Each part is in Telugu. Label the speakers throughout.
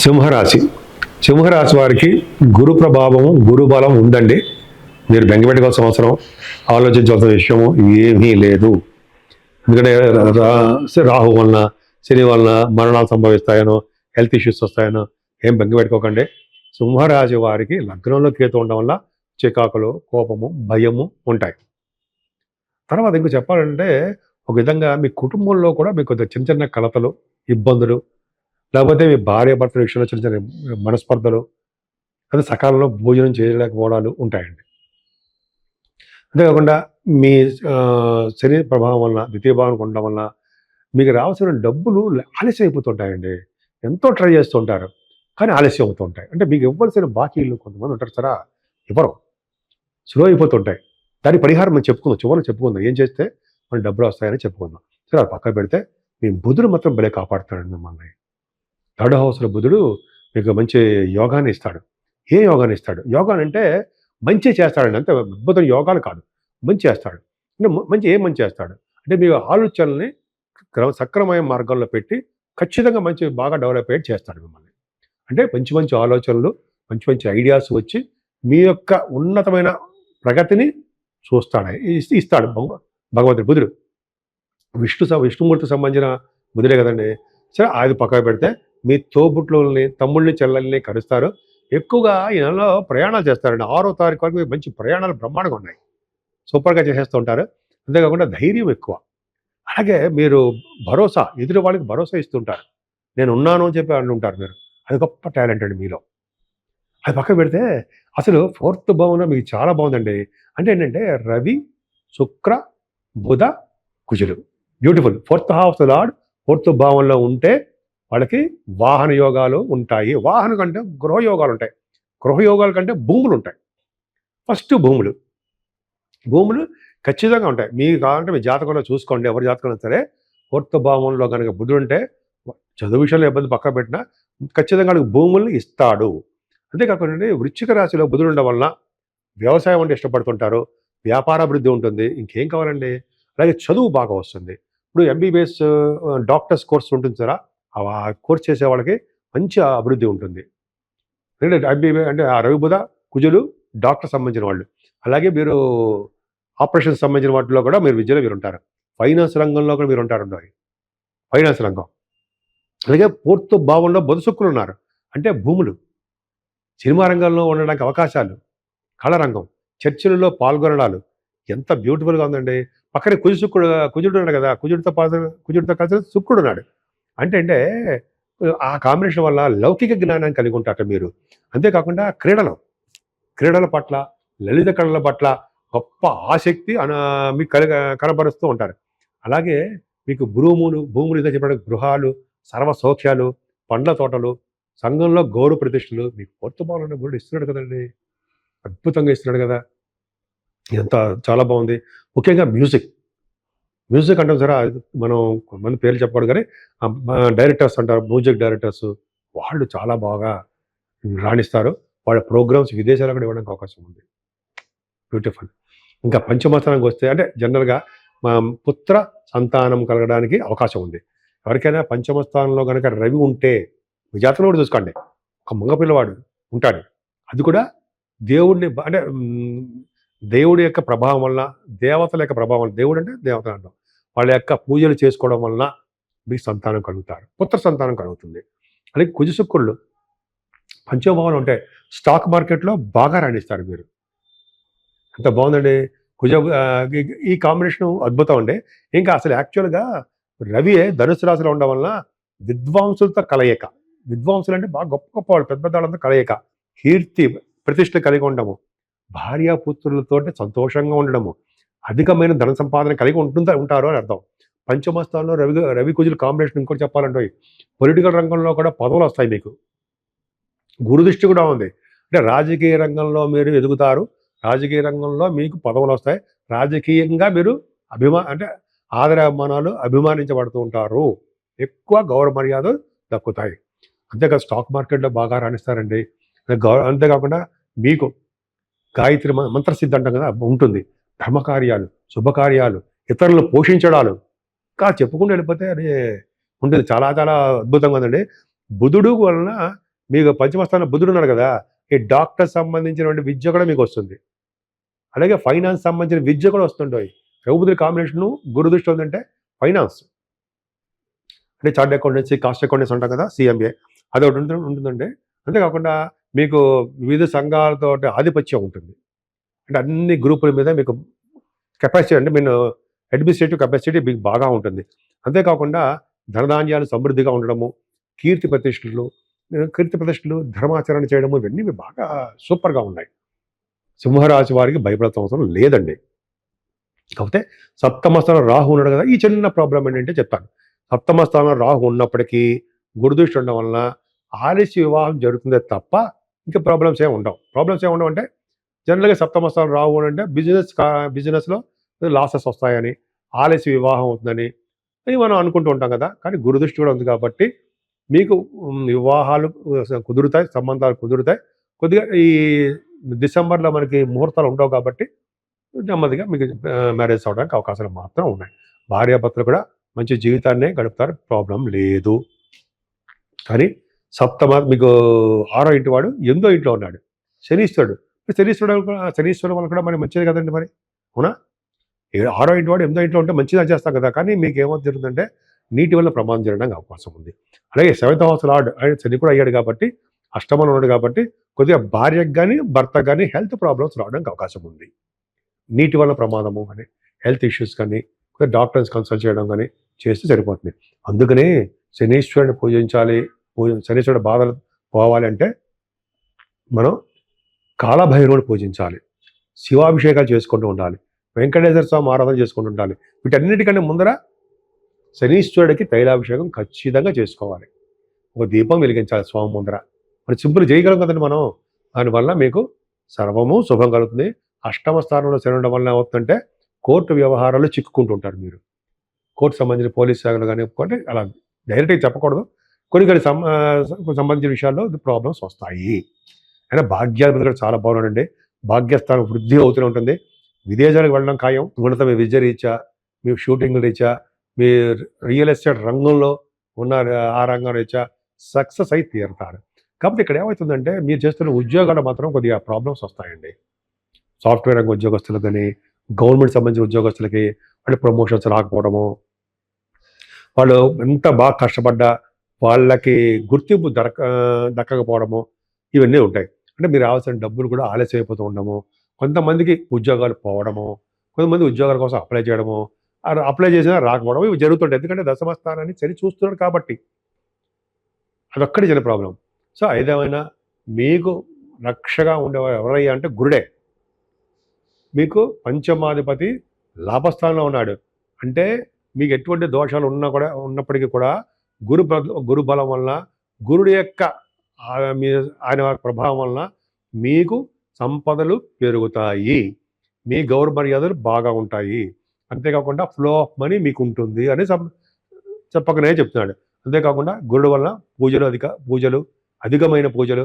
Speaker 1: సింహరాశి సింహరాశి వారికి గురు ప్రభావము గురు బలం ఉందండి. మీరు బెంగపెట్టుకోవాల్సిన అవసరం, ఆలోచించాల్సిన విషయము ఏమీ లేదు. ఎందుకంటే రాహు వలన, శని వలన మరణాలు సంభవిస్తాయనో, హెల్త్ ఇష్యూస్ వస్తాయనో ఏం బెంగపెట్టుకోకండి. సింహరాశి వారికి లగ్నంలో కేతు ఉండడం వల్ల చికాకులు, కోపము, భయము ఉంటాయి. తర్వాత ఇంకో చెప్పాలంటే ఒక విధంగా మీ కుటుంబంలో కూడా మీకు చిన్న చిన్న కలతలు, ఇబ్బందులు, లేకపోతే మీ భార్య భర్తల విషయంలో చిన్న చిన్న మనస్పర్ధలు, అదే సకాలంలో భోజనం చేయలేకపోవడాలు ఉంటాయండి. అంతేకాకుండా మీ శని ప్రభావం వలన, ద్వితీయ భావానికి ఉండడం వలన మీకు రావాల్సిన డబ్బులు ఆలస్యం అయిపోతుంటాయండి. ఎంతో ట్రై చేస్తుంటారు, కానీ ఆలస్యం అవుతుంటాయి. అంటే మీకు ఇవ్వాల్సిన బాకీలు కొంతమంది ఉంటారు సరే ఇవ్వరు, స్లో అయిపోతుంటాయి. దాని పరిహారం మనం చెప్పుకుందాం, చివరిలో చెప్పుకుందాం. ఏం చేస్తే మన డబ్బులు వస్తాయని చెప్పుకుందాం. సరే అది పక్కన పెడితే మీ బుధుడు మాత్రం భలే కాపాడుతాడండి మిమ్మల్ని. థర్డ్ హౌస్లో బుధుడు మీకు మంచి యోగాన్ని ఇస్తాడు. ఏ యోగాన్ని ఇస్తాడు? యోగాన్ని అంటే మంచి చేస్తాడండి, అంతే. అద్భుతం యోగాలు కాదు, మంచి చేస్తాడు. అంటే మంచి చేస్తాడు అంటే మీ ఆలోచనల్ని సక్రమమైన మార్గంలో పెట్టి ఖచ్చితంగా మంచి బాగా డెవలప్ అయ్యి చేస్తాడు మిమ్మల్ని. అంటే మంచి మంచి ఆలోచనలు, మంచి మంచి ఐడియాస్ వచ్చి మీ యొక్క ఉన్నతమైన ప్రగతిని చూస్తాడు, ఇస్తాడు భగవంతుడు. బుధుడు విష్ణుమూర్తికి సంబంధించిన బుధుడే కదండి. సరే అది పక్కన పెడితే మీ తోబుట్లని, తమ్ముళ్ళని, చెల్లెల్ని కలుస్తారు. ఎక్కువగా ఈ నెలలో ప్రయాణాలు చేస్తారండి. 6వ తారీఖు వరకు మంచి ప్రయాణాలు బ్రహ్మాండంగా ఉన్నాయి, సూపర్గా చేసేస్తూ ఉంటారు. అంతేకాకుండా ధైర్యం ఎక్కువ. అలాగే మీరు భరోసా, ఎదురు వాళ్ళకి భరోసా ఇస్తుంటారు. నేను ఉన్నాను అని చెప్పి అంటుంటారు మీరు. అది గొప్ప టాలెంట్ అండి మీలో. అది పక్కన పెడితే అసలు 4th భావంలో మీకు చాలా బాగుందండి. అంటే ఏంటంటే రవి, శుక్ర, బుధ, కుజుడు beautiful. 4th house lord 4th భావంలో ఉంటే వాళ్ళకి వాహన యోగాలు ఉంటాయి. వాహనం కంటే గృహయోగాలు ఉంటాయి. గృహయోగాల కంటే భూములు ఉంటాయి. ఫస్ట్ భూములు ఖచ్చితంగా ఉంటాయి. మీకు కావాలంటే మీ జాతకంలో చూసుకోండి, ఎవరి జాతకంలో సరే 4th భావంలో కనుక బుధుడు ఉంటే చదువు విషయంలో ఇబ్బంది పక్కన పెట్టినా ఖచ్చితంగా భూములను ఇస్తాడు. అంతేకాకుండా వృశ్చిక రాశిలో బుధుడు ఉండడం వలన వ్యవసాయం అంటే ఇష్టపడుతుంటారు, వ్యాపారాభివృద్ధి ఉంటుంది. ఇంకేం కావాలండి? అలాగే చదువు బాగా వస్తుంది. ఇప్పుడు ఎంబీబీఎస్ డాక్టర్స్ కోర్స్ ఉంటుంది సార్, ఆ కోర్స్ చేసే వాళ్ళకి మంచి అభివృద్ధి ఉంటుంది. ఎందుకంటే ఎంబీబీఎస్ అంటే ఆ రవి, బుధ, కుజులు డాక్టర్ సంబంధించిన వాళ్ళు. అలాగే మీరు ఆపరేషన్స్ సంబంధించిన వాటిలో కూడా మీరు విద్యలో మీరు ఉంటారు. ఫైనాన్స్ రంగంలో కూడా మీరు ఉంటారు, ఫైనాన్స్ రంగం. అలాగే 4th భావంలో బుధ, శుక్రులు ఉన్నారు అంటే భూములు, సినిమా రంగంలో ఉండడానికి అవకాశాలు, కళరంగం, చర్చలలో పాల్గొనడాలు ఎంత బ్యూటిఫుల్గా ఉందండి. పక్కనే కుజుడు ఉన్నాడు కదా, కుజుడితో కలిసి శుక్రుడు ఉన్నాడు. అంటే ఆ కాంబినేషన్ వల్ల లౌకిక జ్ఞానాన్ని కలిగి ఉంటారట మీరు. అంతేకాకుండా క్రీడల పట్ల, లలిత కళల పట్ల గొప్ప ఆసక్తి మీకు కనబరుస్తూ ఉంటారు. అలాగే మీకు భూములు ఇదే చెప్పడానికి గృహాలు, సర్వ సౌఖ్యాలు, పండ్ల తోటలు, సంఘంలో గౌరవ ప్రతిష్టలు మీకు 4th భావంలో గురుడు ఇస్తున్నాడు కదండి. అద్భుతంగా ఇస్తున్నాడు కదా. ఇదంతా చాలా బాగుంది. ముఖ్యంగా మ్యూజిక్ అంటాం సరే, మనం కొంతమంది పేర్లు చెప్పకూడదు కానీ డైరెక్టర్స్ అంటారు, మ్యూజిక్ డైరెక్టర్స్, వాళ్ళు చాలా బాగా రాణిస్తారు. వాళ్ళ ప్రోగ్రామ్స్ విదేశాల్లో కూడా ఇవ్వడానికి అవకాశం ఉంది. బ్యూటిఫుల్. ఇంకా పంచమస్థానానికి వస్తే అంటే జనరల్గా పుత్ర సంతానం కలగడానికి అవకాశం ఉంది. ఎవరికైనా పంచమస్థానంలో కనుక రవి ఉంటే మీ జాతకంలో కూడా చూసుకోండి, ఒక మగ పిల్లవాడు ఉంటాడు. అది కూడా దేవుడిని అంటే దేవుడి యొక్క ప్రభావం వలన, దేవతల యొక్క ప్రభావం వలన, దేవుడు అంటే దేవతలు అంటాం, వాళ్ళ యొక్క పూజలు చేసుకోవడం వలన మీకు సంతానం కలుగుతారు, పుత్ర సంతానం కలుగుతుంది. అలాగే కుజ శుక్రులు పంచమభావంలో ఉంటే స్టాక్ మార్కెట్లో బాగా రాణిస్తారు మీరు. ఎంత బాగుందండి. ఈ కాంబినేషన్ అద్భుతం అండి. ఇంకా అసలు యాక్చువల్గా రవి ధనుసు రాశిలో ఉండడం వలన విద్వాంసులతో కలయిక, విద్వాంసులు అంటే బాగా గొప్ప గొప్ప వాళ్ళు, పెద్ద వాళ్ళంతా కలయిక, కీర్తి ప్రతిష్టలు కలిగి ఉండము, భార్యాపుత్రులతో సంతోషంగా ఉండడము, అధికమైన ధన సంపాదన కలిగి ఉంటారు అని అర్థం. పంచమస్థానంలో రవి కుజుల కాంబినేషన్ ఇంకోటి చెప్పాలంటే పొలిటికల్ రంగంలో కూడా పదవులు వస్తాయి మీకు. గురుదృష్టి కూడా ఉంది. అంటే రాజకీయ రంగంలో మీరు ఎదుగుతారు, రాజకీయ రంగంలో మీకు పదవులు వస్తాయి, రాజకీయంగా మీరు అంటే ఆదరాభిమానాలు, అభిమానించబడుతూ ఉంటారు, ఎక్కువ గౌరవ మర్యాదలు దక్కుతాయి. అంతేకాదు స్టాక్ మార్కెట్లో బాగా రాణిస్తారండి. అంతేకాకుండా మీకు గాయత్రి మంత్రసిద్ధి అంటాం కదా ఉంటుంది. ధర్మకార్యాలు, శుభకార్యాలు, ఇతరులను పోషించడాలు ఇంకా చెప్పుకుంటూ వెళ్ళిపోతే అది ఉంటుంది. చాలా చాలా అద్భుతంగా ఉందండి. బుధుడు వలన మీకు పంచమస్థానంలో బుధుడు ఉన్నాడు కదా, ఈ డాక్టర్ సంబంధించినటువంటి విద్య కూడా మీకు వస్తుంది. అలాగే ఫైనాన్స్ సంబంధించిన విద్య కూడా వస్తుంటాయి. రవి బుధుడి కాంబినేషను గురు దృష్టి ఉందంటే ఫైనాన్స్ అంటే చార్ట్ అకౌంటెన్సీ, కాస్ట్ అకౌంటెన్సీ అంటాం కదా, సిఎంఏ అదొకటి ఉంటుందండి. అంతేకాకుండా మీకు వివిధ సంఘాలతో ఆధిపత్యం ఉంటుంది. అంటే అన్ని గ్రూపుల మీద మీకు కెపాసిటీ అంటే మీరు అడ్మినిస్ట్రేటివ్ కెపాసిటీ మీకు బాగా ఉంటుంది. అంతేకాకుండా ధనధాన్యాలు సమృద్ధిగా ఉండడము, కీర్తి ప్రతిష్టలు, ధర్మాచరణ చేయడము, ఇవన్నీ మీకు బాగా సూపర్గా ఉన్నాయి. సింహరాశి వారికి భయపడాల్సిన అవసరం లేదండి. కాకపోతే సప్తమ స్థానం రాహు ఉన్నాడు కదా, ఈ చిన్న ప్రాబ్లం ఏంటంటే చెప్తాను. సప్తమ స్థానం రాహు ఉన్నప్పటికీ గురుదృష్టి ఉండడం వలన ఆలస్య వివాహం జరుగుతుందే తప్ప ఇంకా ప్రాబ్లమ్స్ ఏమి ఉండవు అంటే జనరల్గా సప్తమ స్థానం రాహు అంటే బిజినెస్లో లాసెస్ వస్తాయని, ఆలస్య వివాహం అవుతుందని అని మనం అనుకుంటూ ఉంటాం కదా. కానీ గురుదృష్టి కూడా ఉంది కాబట్టి మీకు వివాహాలు కుదురుతాయి, సంబంధాలు కుదురుతాయి. కొద్దిగా ఈ డిసెంబర్లో మనకి ముహూర్తాలు ఉండవు కాబట్టి నెమ్మదిగా మీకు మ్యారేజ్ అవ్వడానికి అవకాశాలు మాత్రం ఉన్నాయి. భార్యాభర్తలు కూడా మంచి జీవితాన్నే గడుపుతారు, ప్రాబ్లం లేదు. కానీ మీకు 6వ ఇంటి వాడు 8వ ఇంట్లో ఉన్నాడు, శనీశ్వరుడు. శనీశ్వరుడు వల్ల కూడా మరి మంచిది కదండి మరి, అవునా? 6వ ఇంటి వాడు 8వ ఇంట్లో ఉంటే మంచిదని చేస్తాం కదా. కానీ మీకు ఏమో జరుగుతుందంటే నీటి వల్ల ప్రమాదం జరగడానికి అవకాశం ఉంది. అలాగే 7th హౌస్ లార్డ్ ఆయన శని కూడా అయ్యాడు కాబట్టి, అష్టమంలో ఉన్నాడు కాబట్టి కొద్దిగా భార్యకు కానీ భర్తకు కానీ హెల్త్ ప్రాబ్లమ్స్ రావడానికి అవకాశం ఉంది. నీటి వల్ల ప్రమాదము కానీ, హెల్త్ ఇష్యూస్ కానీ, కొద్దిగా డాక్టర్స్ కన్సల్ట్ చేయడం కానీ చేస్తే సరిపోతుంది. అందుకనే శనీశ్వరుని పూజించాలి. శనీశ్వరుడు బాధలు పోవాలి అంటే మనం కాలభైరవుని పూజించాలి, శివాభిషేకాలు చేసుకుంటూ ఉండాలి, వెంకటేశ్వర స్వామి ఆరాధన చేసుకుంటూ ఉండాలి. వీటన్నిటికంటే ముందర శనీశ్వరుడికి తైలాభిషేకం ఖచ్చితంగా చేసుకోవాలి. ఒక దీపం వెలిగించాలి స్వామి ముందర. మరి సింపుల్ చేయగలం కదండి మనం. దానివల్ల మీకు సర్వము శుభం కలుగుతుంది. అష్టమ స్థానంలో శని ఉండడం వల్ల ఏమవుతుందంటే కోర్టు వ్యవహారాలు చిక్కుకుంటుంటారు మీరు. కోర్టు సంబంధించిన పోలీస్ శాఖలు కానీ అలా డైరెక్ట్గా చెప్పకూడదు. కొన్ని సంబంధించిన విషయాల్లో ప్రాబ్లమ్స్ వస్తాయి. అయినా భాగ్యాధిపతి కూడా చాలా బాగున్నాడండి. భాగ్యస్థానం వృద్ధి అవుతూనే ఉంటుంది. విదేశాలకు వెళ్ళడం ఖాయం. ఉన్నత మీ విద్య రీత్యా, మీ షూటింగ్ రీత్యా, మీ రియల్ ఎస్టేట్ రంగంలో ఉన్న ఆ రంగం రీత్యా సక్సెస్ అయి తీరుతారు. కాబట్టి ఇక్కడ ఏమవుతుందంటే మీరు చేస్తున్న ఉద్యోగాలు మాత్రం కొద్దిగా ప్రాబ్లమ్స్ వస్తాయండి. సాఫ్ట్వేర్ రంగ ఉద్యోగస్తులకు కానీ, గవర్నమెంట్ సంబంధించిన ఉద్యోగస్తులకి అంటే ప్రమోషన్స్ రాకపోవడము, వాళ్ళు ఎంత బాగా కష్టపడ్డా వాళ్ళకి గుర్తింపు దక్కకపోవడము, ఇవన్నీ ఉంటాయి. అంటే మీరు రావాల్సిన డబ్బులు కూడా ఆలస్యం అయిపోతూ ఉండడము, కొంతమందికి ఉద్యోగాలు పోవడము, కొంతమంది ఉద్యోగాల కోసం అప్లై చేయడము, అప్లై చేసినా రాకపోవడం, ఇవి జరుగుతుంటాయి. ఎందుకంటే దశమ స్థానాన్ని సరి చూస్తున్నాడు కాబట్టి. అదొక్కటి చిన్న ప్రాబ్లం. సో ఏదేమైనా మీకు రక్షగా ఉండేవారు ఎవరయ్యా అంటే గురుడే. మీకు పంచమాధిపతి లాభస్థానంలో ఉన్నాడు. అంటే మీకు ఎటువంటి దోషాలు ఉన్నప్పటికీ కూడా గురు బలం వలన, గురుడి యొక్క ఆయన ప్రభావం వలన మీకు సంపదలు పెరుగుతాయి, మీ గౌరవ మర్యాదలు బాగా ఉంటాయి. అంతేకాకుండా ఫ్లో ఆఫ్ మనీ మీకు ఉంటుంది అని చెప్పకనే చెప్తున్నాడు. అంతేకాకుండా గురుడు వలన పూజలు, అధికమైన పూజలు,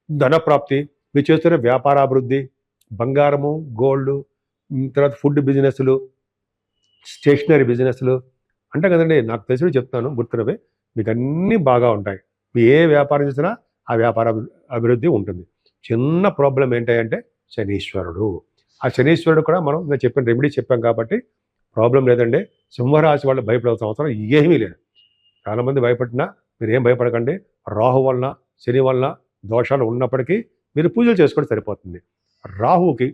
Speaker 1: ధనప్రాప్తి, మీరు చేస్తున్న వ్యాపారాభివృద్ధి, బంగారము, గోల్డ్, తర్వాత ఫుడ్ బిజినెస్లు, స్టేషనరీ బిజినెస్లు అంటే కదండి. నాకు తెలిసి చెప్తాను, గుర్తున్నవి మీకు అన్నీ బాగా ఉంటాయి. మీ ఏ వ్యాపారం చేసినా ఆ వ్యాపార అభివృద్ధి ఉంటుంది. చిన్న ప్రాబ్లం ఏంటంటే శనీశ్వరుడు. ఆ శనీశ్వరుడు కూడా మనం నేను చెప్పిన రెమెడీ చెప్పాం కాబట్టి ప్రాబ్లం లేదండి. సింహరాశి వాళ్ళు భయపడాల్సిన అవసరం ఏమీ లేదు. చాలామంది భయపడినా మీరు ఏం భయపడకండి. రాహు వలన, శని వలన దోషాలు ఉన్నప్పటికీ మీరు పూజలు చేసుకోవడం సరిపోతుంది. రాహుకి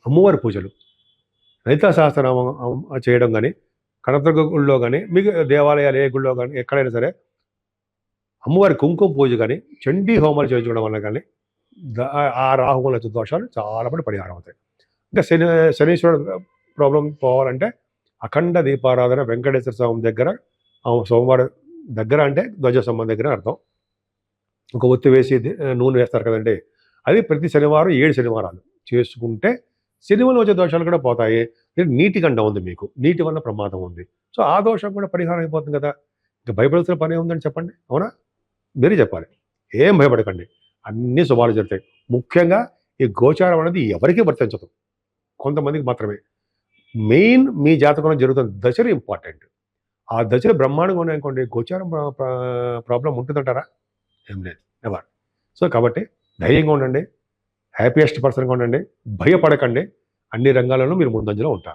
Speaker 1: అమ్మవారి పూజలు, లలితా సహస్రనామం చేయడం కానీ, కనకదుర్గ గుళ్ళో కానీ, మీకు దేవాలయాలు ఏ గుళ్ళో కానీ ఎక్కడైనా సరే అమ్మవారి కుంకుమ పూజ కానీ, చండీ హోమాలు చేయించుకోవడం వల్ల కానీ ఆ రాహు వల్ల దోషాలు చాలా పరిహారం అవుతాయి. ఇంకా శనీశ్వరుడు ప్రాబ్లం పోవాలంటే అఖండ దీపారాధన వెంకటేశ్వర స్వామి దగ్గర, సోమవారం దగ్గర అంటే ధ్వజస్తంభం దగ్గర అర్థం. ఒక ఒత్తి వేసి నూనె వేస్తారు కదండి, అది ప్రతి శనివారం 7 శనివారాలు చేసుకుంటే శని వల్ల వచ్చే దోషాలు కూడా పోతాయి. నీటి గండ ఉంది, మీకు నీటి వల్ల ప్రమాదం ఉంది. సో ఆ దోషం కూడా పరిహారం అయిపోతుంది కదా. ఇంకా భయపడాల్సిన పని ఏముందని చెప్పండి, అవునా? మీరే చెప్పాలి. ఏం భయపడకండి, అన్ని శుభాలు జరుగుతాయి. ముఖ్యంగా ఈ గోచారం అనేది ఎవరికీ వర్తించదు, కొంతమందికి మాత్రమే. మెయిన్ మీ జాతకంలో జరుగుతున్న దశలు ఇంపార్టెంట్. ఆ దశలు బ్రహ్మాండంగా ఉన్నాయనుకోండి, గోచారం ప్రాబ్లం ఉంటుందంటారా? ఏం లేదు, నెవర్. సో కాబట్టి ధైర్యంగా ఉండండి, హ్యాపీయెస్ట్ పర్సన్గా ఉండండి, భయపడకండి, అన్ని రంగాల్లోనూ మీరు ముందంజలో ఉంటారు.